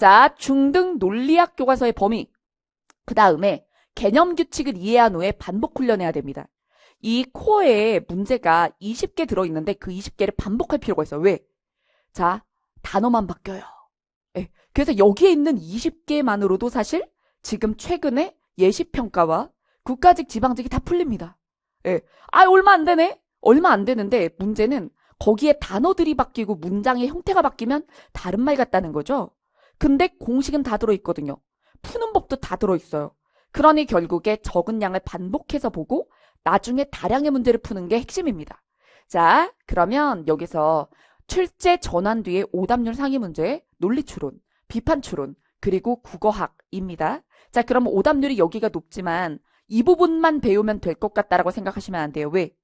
자, 중등 논리학 교과서의 범위. 그 다음에 개념 규칙을 이해한 후에 반복 훈련해야 됩니다. 이 코어에 문제가 20개 들어있는데 그 20개를 반복할 필요가 있어요. 왜? 자, 단어만 바뀌어요. 예, 그래서 여기에 있는 20개만으로도 사실 지금 최근에 예시평가와 국가직, 지방직이 다 풀립니다. 예, 얼마 안 되네? 얼마 안 되는데 문제는 거기에 단어들이 바뀌고 문장의 형태가 바뀌면 다른 말 같다는 거죠. 근데 공식은 다 들어있거든요. 푸는 법도 다 들어있어요. 그러니 결국에 적은 양을 반복해서 보고 나중에 다량의 문제를 푸는 게 핵심입니다. 자, 그러면 여기서 출제 전환 뒤에 오답률 상위 문제, 논리추론, 비판추론, 그리고 국어학입니다. 자, 그럼 오답률이 여기가 높지만 이 부분만 배우면 될 것 같다라고 생각하시면 안 돼요. 왜?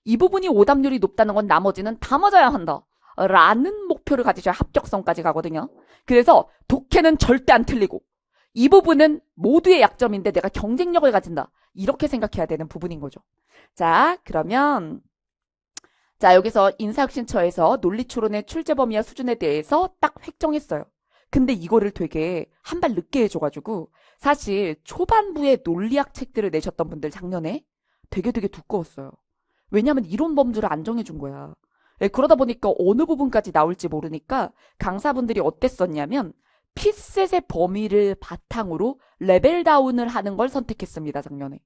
이 부분이 오답률이 높다는 건 나머지는 다 맞아야 한다. 라는 목표를 가지셔야 합격성까지 가거든요. 그래서 독해는 절대 안 틀리고 이 부분은 모두의 약점인데 내가 경쟁력을 가진다. 이렇게 생각해야 되는 부분인 거죠. 자, 그러면 자, 여기서 인사혁신처에서 논리추론의 출제 범위와 수준에 대해서 딱 획정했어요. 근데 이거를 되게 한 발 늦게 해줘가지고 사실 초반부에 논리학 책들을 내셨던 분들 작년에 되게 두꺼웠어요. 왜냐하면 이론 범주를 안 정해준 거야. 그러다 보니까 어느 부분까지 나올지 모르니까 강사분들이 어땠었냐면 피셋의 범위를 바탕으로 레벨 다운을 하는 걸 선택했습니다. 작년에.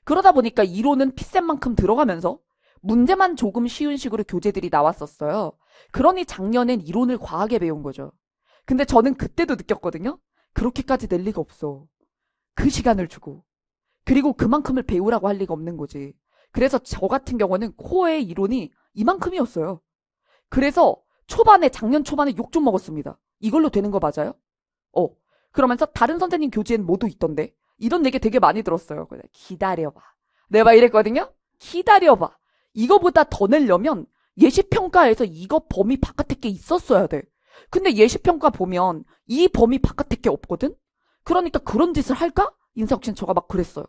그러다 보니까 이론은 피셋만큼 들어가면서 문제만 조금 쉬운 식으로 교재들이 나왔었어요. 그러니 작년엔 이론을 과하게 배운 거죠. 근데 저는 그때도 느꼈거든요. 그렇게까지 낼 리가 없어. 그 시간을 주고. 그리고 그만큼을 배우라고 할 리가 없는 거지. 그래서 저 같은 경우는 코어의 이론이 이만큼이었어요. 그래서 작년 초반에 욕 좀 먹었습니다. 이걸로 되는 거 맞아요? 그러면서 다른 선생님 교재엔 뭐도 있던데. 이런 얘기 되게 많이 들었어요. 기다려봐. 내가 이랬거든요. 기다려봐. 이거보다 더 내려면 예시평가에서 이거 범위 바깥의 게 있었어야 돼. 근데 예시평가 보면 이 범위 바깥의 게 없거든? 그러니까 그런 짓을 할까? 인사혁신처가 막 그랬어요.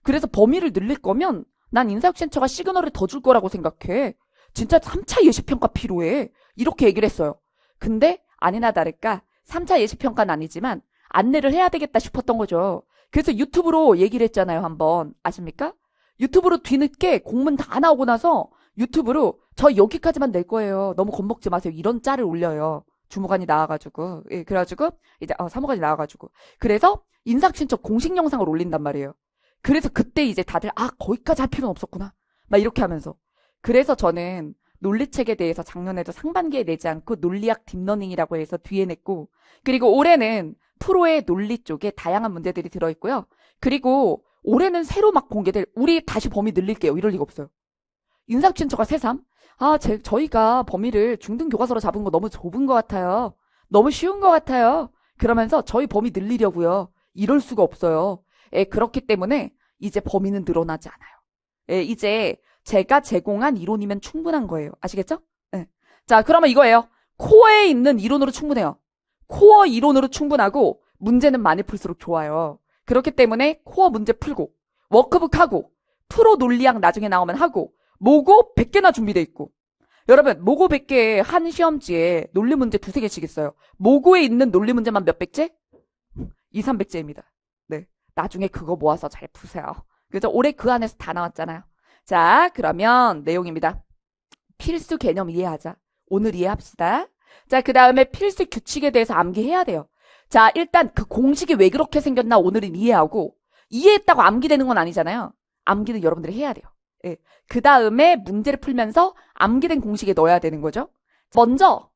그래서 범위를 늘릴 거면 난 인사혁신처가 시그널을 더 줄 거라고 생각해. 진짜 3차 예시평가 필요해. 이렇게 얘기를 했어요. 근데 아니나 다를까 3차 예시평가는 아니지만 안내를 해야 되겠다 싶었던 거죠. 그래서 유튜브로 얘기를 했잖아요. 한번 아십니까? 유튜브로 뒤늦게 공문 다 나오고 나서 유튜브로 저 여기까지만 낼 거예요. 너무 겁먹지 마세요. 이런 짤을 올려요. 주무관이 나와가지고. 예, 그래가지고 이제 사무관이 나와가지고. 그래서 인사혁신처 공식 영상을 올린단 말이에요. 그래서 그때 이제 다들 거기까지 할 필요는 없었구나. 막 이렇게 하면서. 그래서 저는 논리책에 대해서 작년에도 상반기에 내지 않고 논리학 딥러닝이라고 해서 뒤에 냈고, 그리고 올해는 프로의 논리 쪽에 다양한 문제들이 들어있고요. 그리고 올해는 새로 막 공개될, 우리 다시 범위 늘릴게요. 이럴 리가 없어요. 인사혁신처가 새삼 저희가 범위를 중등 교과서로 잡은 거 너무 좁은 것 같아요. 너무 쉬운 것 같아요. 그러면서 저희 범위 늘리려고요. 이럴 수가 없어요. 그렇기 때문에 이제 범위는 늘어나지 않아요. 이제 제가 제공한 이론이면 충분한 거예요. 아시겠죠? 자, 그러면 이거예요. 코어에 있는 이론으로 충분해요. 코어 이론으로 충분하고 문제는 많이 풀수록 좋아요. 그렇기 때문에 코어 문제 풀고 워크북 하고 프로 논리학 나중에 나오면 하고 모고 100개나 준비돼 있고. 여러분, 모고 100개 한 시험지에 논리 문제 2-3개씩 있어요. 모고에 있는 논리 문제만 몇 백제? 200-300제입니다. 네. 나중에 그거 모아서 잘 푸세요. 그래서 올해 그 안에서 다 나왔잖아요. 자, 그러면 내용입니다. 필수 개념 이해하자. 오늘 이해합시다. 자, 그 다음에 필수 규칙에 대해서 암기해야 돼요. 자, 일단 그 공식이 왜 그렇게 생겼나 오늘은 이해하고, 이해했다고 암기되는 건 아니잖아요. 암기는 여러분들이 해야 돼요. 예. 그 다음에 문제를 풀면서 암기된 공식에 넣어야 되는 거죠. 먼저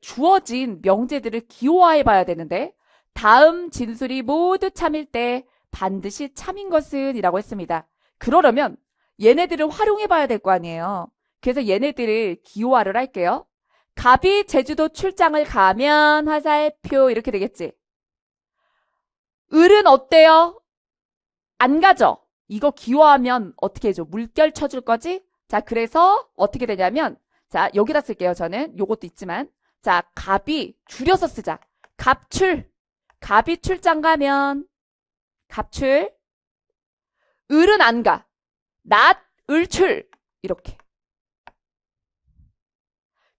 주어진 명제들을 기호화해 봐야 되는데, 다음 진술이 모두 참일 때 반드시 참인 것은 이라고 했습니다. 그러려면 얘네들을 활용해 봐야 될 거 아니에요. 그래서 얘네들을 기호화를 할게요. 갑이 제주도 출장을 가면 화살표 이렇게 되겠지. 을은 어때요? 안 가죠? 이거 기호하면 어떻게 해줘? 물결 쳐줄 거지? 자, 그래서 어떻게 되냐면, 자, 여기다 쓸게요. 저는 요것도 있지만, 자, 갑이 줄여서 쓰자. 갑출. 갑이 출장 가면 갑출. 을은 안 가. 낫, 을출. 이렇게.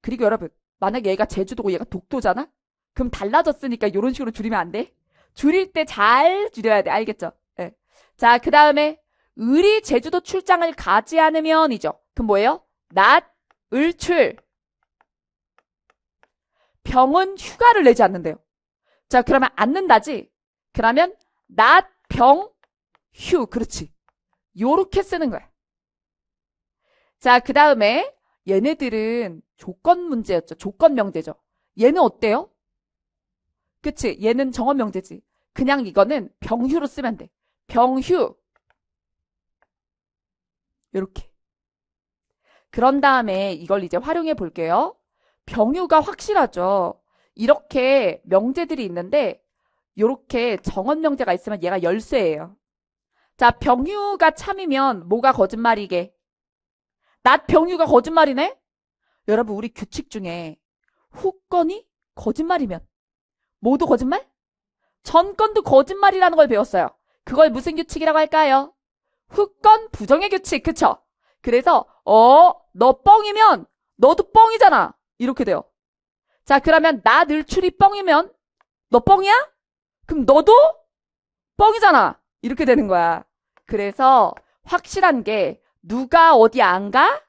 그리고 여러분, 만약에 얘가 제주도고 얘가 독도잖아? 그럼 달라졌으니까 이런 식으로 줄이면 안 돼? 줄일 때 잘 줄여야 돼. 알겠죠? 네. 자, 그 다음에 을이 제주도 출장을 가지 않으면이죠. 그럼 뭐예요? 을 출. 병은 휴가를 내지 않는데요. 자, 그러면 않는다지? 그러면 병, 휴. 그렇지. 요렇게 쓰는 거야. 자, 그 다음에 얘네들은 조건 문제였죠. 조건 명제죠. 얘는 어때요? 그치? 얘는 정원 명제지. 그냥 이거는 병휴로 쓰면 돼. 병휴. 요렇게. 그런 다음에 이걸 이제 활용해 볼게요. 병휴가 확실하죠. 이렇게 명제들이 있는데 요렇게 정원 명제가 있으면 얘가 열쇠예요. 자, 병휴가 참이면 뭐가 거짓말이게? 병휴가 거짓말이네? 여러분 우리 규칙 중에 후건이 거짓말이면 모두 거짓말? 전건도 거짓말이라는 걸 배웠어요. 그걸 무슨 규칙이라고 할까요? 후건 부정의 규칙. 그쵸? 그래서 너 뻥이면 너도 뻥이잖아. 이렇게 돼요. 자, 그러면 늘출이 뻥이면 너 뻥이야? 그럼 너도 뻥이잖아. 이렇게 되는 거야. 그래서 확실한 게 누가 어디 안 가?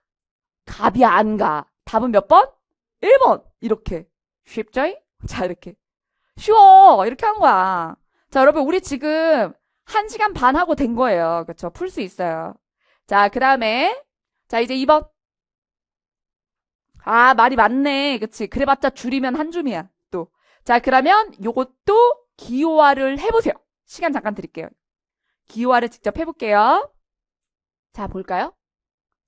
갑이 안 가. 답은 몇 번? 1번. 이렇게. 쉽죠? 자, 이렇게. 쉬워. 이렇게 한 거야. 자, 여러분 우리 지금 1시간 반 하고 된 거예요. 그쵸? 풀 수 있어요. 자, 그 다음에 자, 이제 2번. 아, 말이 많네. 그치? 그래봤자 줄이면 한 줌이야. 또. 자, 그러면 요것도 기호화를 해보세요. 시간 잠깐 드릴게요. 기호화를 직접 해볼게요. 자, 볼까요?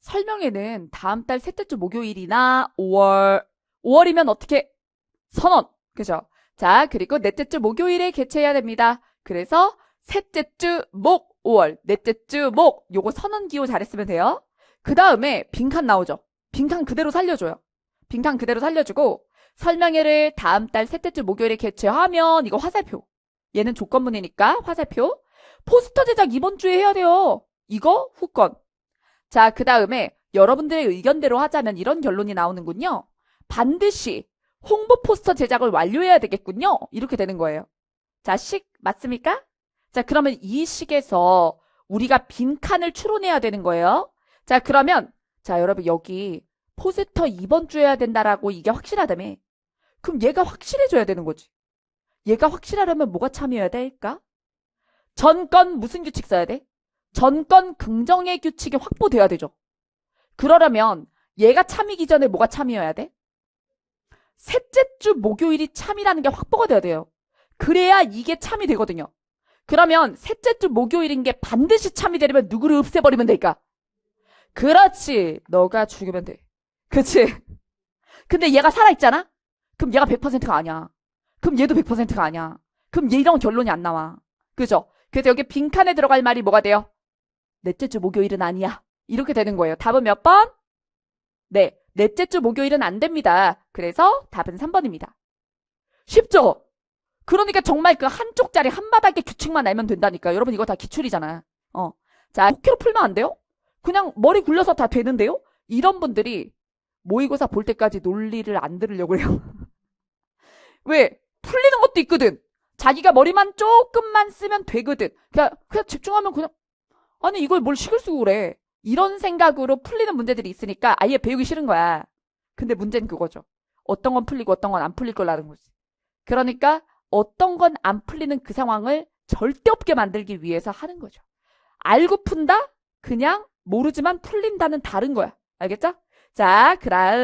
설명에는 다음 달 셋째 주 목요일이나 5월이면 어떻게? 선언. 그죠? 자, 그리고 넷째 주 목요일에 개최해야 됩니다. 그래서 셋째 주 목 5월, 넷째 주 목 요거 선언 기호 잘했으면 돼요. 그 다음에 빈칸 나오죠. 빈칸 그대로 살려줘요. 빈칸 그대로 살려주고 설명회를 다음 달 셋째 주 목요일에 개최하면 이거 화살표. 얘는 조건문이니까 화살표. 포스터 제작 이번 주에 해야 돼요. 이거 후건. 자, 그 다음에 여러분들의 의견대로 하자면 이런 결론이 나오는군요. 반드시 홍보 포스터 제작을 완료해야 되겠군요. 이렇게 되는 거예요. 자, 식 맞습니까? 자, 그러면 이 식에서 우리가 빈칸을 추론해야 되는 거예요. 자, 그러면 자, 여러분 여기 포스터 이번 주에 해야 된다라고 이게 확실하다며. 그럼 얘가 확실해져야 되는 거지. 얘가 확실하려면 뭐가 참여해야 될까? 전건 무슨 규칙 써야 돼? 전건 긍정의 규칙이 확보돼야 되죠. 그러려면 얘가 참이기 전에 뭐가 참여해야 돼? 셋째 주 목요일이 참이라는 게 확보가 돼야 돼요. 그래야 이게 참이 되거든요. 그러면 셋째 주 목요일인 게 반드시 참이 되려면 누구를 없애버리면 될까? 그렇지. 너가 죽으면 돼. 그치? 근데 얘가 살아있잖아? 그럼 얘가 100%가 아니야. 그럼 얘도 100%가 아니야. 그럼 얘 이런 결론이 안 나와. 그죠? 그래서 여기 빈칸에 들어갈 말이 뭐가 돼요? 넷째 주 목요일은 아니야. 이렇게 되는 거예요. 답은 몇 번? 네. 넷째 주 목요일은 안 됩니다. 그래서 답은 3번입니다. 쉽죠? 그러니까 정말 그 한쪽짜리 한바닥의 규칙만 알면 된다니까. 여러분 이거 다 기출이잖아. 자, 6kg 풀면 안 돼요? 그냥 머리 굴려서 다 되는데요? 이런 분들이 모의고사 볼 때까지 논리를 안 들으려고 해요. 왜? 풀리는 것도 있거든. 자기가 머리만 조금만 쓰면 되거든. 그냥 집중하면 그냥 아니 이걸 뭘 식을 쓰고 그래. 이런 생각으로 풀리는 문제들이 있으니까 아예 배우기 싫은 거야. 근데 문제는 그거죠. 어떤 건 풀리고 어떤 건 안 풀릴 거라는 거지. 그러니까 어떤 건 안 풀리는 그 상황을 절대 없게 만들기 위해서 하는 거죠. 알고 푼다? 그냥 모르지만 풀린다는 다른 거야. 알겠죠? 자, 그다음